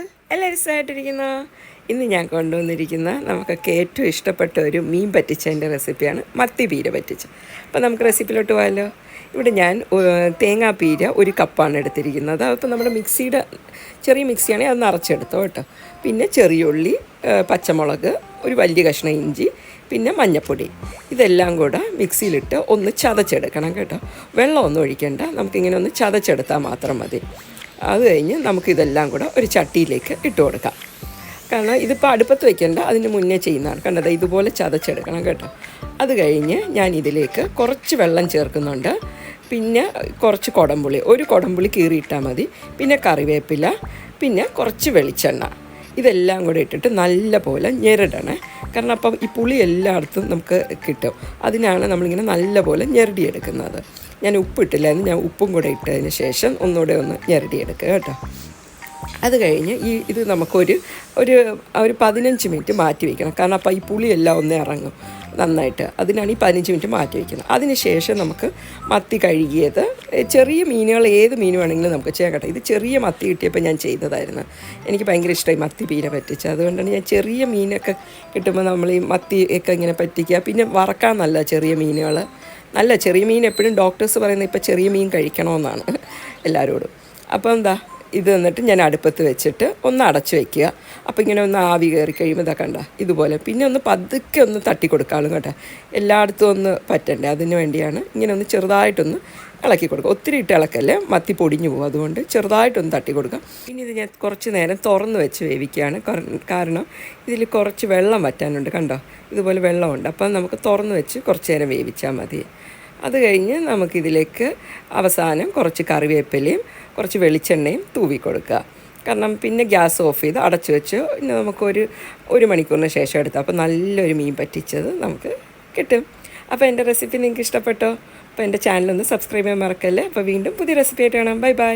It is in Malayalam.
ഓൾ, എല്ലാവരും സുഖമായിട്ടിരിക്കുന്നു. ഇന്ന് ഞാൻ കൊണ്ടുവന്നിരിക്കുന്ന നമുക്കൊക്കെ ഏറ്റവും ഇഷ്ടപ്പെട്ട ഒരു മീൻ പറ്റിച്ചതിൻ്റെ റെസിപ്പിയാണ് മത്തിപ്പീര പറ്റിച്ച്. അപ്പോൾ നമുക്ക് റെസിപ്പിയിലോട്ട് പോകാമല്ലോ. ഇവിടെ ഞാൻ തേങ്ങാപ്പീര 1 കപ്പാണ് എടുത്തിരിക്കുന്നത്. അപ്പോൾ നമ്മുടെ മിക്സിയുടെ ചെറിയ മിക്സിയാണെങ്കിൽ അത് നിറച്ചെടുത്തോ കേട്ടോ. പിന്നെ ചെറിയ ഉള്ളി, പച്ചമുളക്, ഒരു വലിയ കഷ്ണം ഇഞ്ചി, പിന്നെ മഞ്ഞൾപ്പൊടി, ഇതെല്ലാം കൂടെ മിക്സിയിലിട്ട് ഒന്ന് ചതച്ചെടുക്കണം കേട്ടോ. വെള്ളമൊന്നും ഒഴിക്കേണ്ട, നമുക്കിങ്ങനെ ഒന്ന് ചതച്ചെടുത്താൽ മാത്രം മതി. അത് കഴിഞ്ഞ് നമുക്കിതെല്ലാം കൂടെ ഒരു ചട്ടിയിലേക്ക് ഇട്ട് കൊടുക്കാം. കാരണം ഇതിപ്പോൾ അടുപ്പത്ത് വയ്ക്കേണ്ട, അതിന് മുന്നേ ചെയ്യുന്നതാണ്. കണ്ടത് ഇതുപോലെ ചതച്ചെടുക്കണം കേട്ടോ. അത് കഴിഞ്ഞ് ഞാൻ ഇതിലേക്ക് കുറച്ച് വെള്ളം ചേർക്കുന്നുണ്ട്. പിന്നെ കുറച്ച് കുടംപുളി, ഒരു കുടംപുളി കീറിയിട്ടാൽ മതി. പിന്നെ കറിവേപ്പില, പിന്നെ കുറച്ച് വെളിച്ചെണ്ണ, ഇതെല്ലാം കൂടെ ഇട്ടിട്ട് നല്ല പോലെ ഞെരടണേ. കാരണം അപ്പം ഈ പുളി എല്ലായിടത്തും നമുക്ക് കിട്ടും. അതിനാണ് നമ്മളിങ്ങനെ നല്ല പോലെ ഞെരടിയെടുക്കുന്നത്. ഞാൻ ഉപ്പിട്ടില്ലായിരുന്നു, ഞാൻ ഉപ്പും കൂടെ ഇട്ടതിന് ശേഷം ഒന്നുകൂടെ ഒന്ന് ഞെരടിയെടുക്കുക കേട്ടോ. അത് കഴിഞ്ഞ് ഇത് നമുക്കൊരു 15 മിനിറ്റ് മാറ്റി വയ്ക്കണം. കാരണം അപ്പോൾ ഈ പുളിയെല്ലാം ഒന്ന് ഇറങ്ങും നന്നായിട്ട്. അതിനാണ് ഈ 15 മിനിറ്റ് മാറ്റി വയ്ക്കുന്നത്. അതിന് ശേഷം നമുക്ക് മത്തി കഴുകിയത്, ചെറിയ മീനുകൾ ഏത് മീൻ വേണമെങ്കിലും നമുക്ക് ചെയ്യാം കേട്ടോ. ഇത് ചെറിയ മത്തി കിട്ടിയപ്പോൾ ഞാൻ ചെയ്തതായിരുന്നു. എനിക്ക് ഭയങ്കര ഇഷ്ടമായി മത്തി പീര പറ്റിച്ച്. അതുകൊണ്ടാണ് ഞാൻ ചെറിയ മീനൊക്കെ കിട്ടുമ്പോൾ നമ്മൾ ഈ മത്തിയൊക്കെ ഇങ്ങനെ പറ്റിക്കുക. പിന്നെ വറക്കാൻ നല്ല ചെറിയ മീനുകൾ, നല്ല ചെറിയ മീൻ എപ്പോഴും ഡോക്ടേഴ്സ് പറയുന്നത് ഇപ്പോൾ ചെറിയ മീൻ കഴിക്കണമെന്നാണ് എല്ലാവരോടും. അപ്പോൾ ഇത് എന്നിട്ട് ഞാൻ അടുപ്പത്ത് വെച്ചിട്ട് ഒന്ന് അടച്ച് വയ്ക്കുക. അപ്പോൾ ഇങ്ങനെ ഒന്ന് ആവി കയറി കഴിയുമ്പോൾ ഇതൊക്കെ കണ്ട ഇതുപോലെ. പിന്നെ ഒന്ന് പതുക്കെ ഒന്ന് തട്ടി കൊടുക്കാളും കേട്ടോ, എല്ലായിടത്തും ഒന്ന് പറ്റണ്ടേ. അതിന് വേണ്ടിയാണ് ഇങ്ങനെ ഒന്ന് ചെറുതായിട്ടൊന്ന് ഇളക്കി കൊടുക്കുക. ഒത്തിരി ഇട്ട് ഇളക്കല്ലേ, മത്തി പൊടിഞ്ഞു പോകും. അതുകൊണ്ട് ചെറുതായിട്ടൊന്ന് തട്ടി കൊടുക്കാം. ഇനി ഇത് ഞാൻ കുറച്ച് നേരം തുറന്ന് വെച്ച് വേവിക്കുകയാണ്. കാരണം ഇതിൽ കുറച്ച് വെള്ളം വറ്റാനുണ്ട്. കണ്ടോ ഇതുപോലെ വെള്ളമുണ്ട്. അപ്പം നമുക്ക് തുറന്ന് വെച്ച് കുറച്ച് നേരം വേവിച്ചാൽ മതി. അത് കഴിഞ്ഞ് നമുക്കിതിലേക്ക് അവസാനം കുറച്ച് കറിവേപ്പിലയും കുറച്ച് വെളിച്ചെണ്ണയും തൂവി കൊടുക്കുക. കാരണം പിന്നെ ഗ്യാസ് ഓഫ് ചെയ്ത് അടച്ചു വെച്ച് പിന്നെ നമുക്കൊരു മണിക്കൂറിന് ശേഷം എടുത്താൽ അപ്പോൾ നല്ലൊരു മീൻ പറ്റിച്ചത് നമുക്ക് കിട്ടും. അപ്പോൾ എൻ്റെ റെസിപ്പി നിങ്ങൾക്ക് ഇഷ്ടപ്പെട്ടോ? അപ്പോൾ എൻ്റെ ചാനലൊന്ന് സബ്സ്ക്രൈബ് ചെയ്യാൻ മറക്കല്ലേ. അപ്പോൾ വീണ്ടും പുതിയ റെസിപ്പി ആയിട്ട് കാണാം. Bye bye.